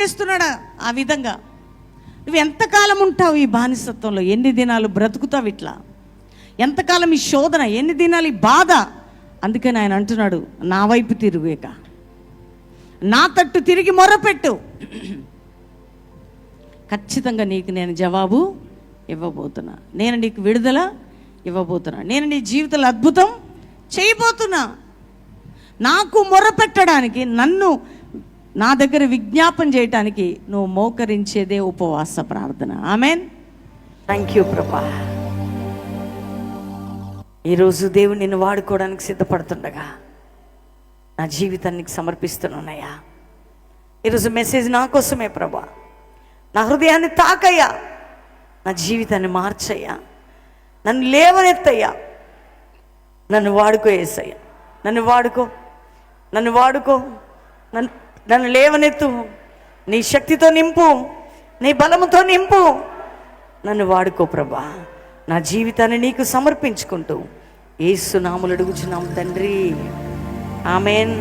చేస్తున్నాడా ఆ విధంగా. నువ్వు ఎంతకాలం ఉంటావు ఈ బానిసత్వంలో? ఎన్ని దినాలు బ్రతుకుతావు ఇట్లా? ఎంతకాలం ఈ శోధన? ఎన్ని దినాలు ఈ బాధ? అందుకని ఆయన అంటున్నాడు, నా వైపు తిరుగుక, నా తట్టు తిరిగి మొర్రపెట్టు, ఖచ్చితంగా నీకు నేను జవాబు ఇవ్వబోతున్నా, నేను నీకు విడుదల ఇవ్వబోతున్నా, నేను నీ జీవితంలో అద్భుతం చేయబోతున్నా. నాకు మొర్రపెట్టడానికి, నన్ను నా దగ్గర విజ్ఞాపన చేయటానికి నువ్వు మోకరించేదే ఉపవాస ప్రార్థన. ఆమెన్. థ్యాంక్ యూ ప్రభా. ఈరోజు దేవుడు నిన్ను వాడుకోవడానికి సిద్ధపడుతుండగా నా జీవితానికి సమర్పిస్తున్నానయ్యా. ఈరోజు మెసేజ్ నా కోసమే ప్రభా. నా హృదయాన్ని తాకయ్యా, నా జీవితాన్ని మార్చయ్యా, నన్ను లేవనెత్తయ్యా, నన్ను వాడుకో యేసయ్యా, నన్ను వాడుకో, నన్ను వాడుకో, నన్ను లేవనెత్తు, నీ శక్తితో నింపు, నీ బలముతో నింపు, నన్ను వాడుకో ప్రభా. నా జీవితాన్ని నీకు సమర్పించుకుంటూ యేసు నామములో అడుగుచున్నాం తండ్రి. ఆమెన్.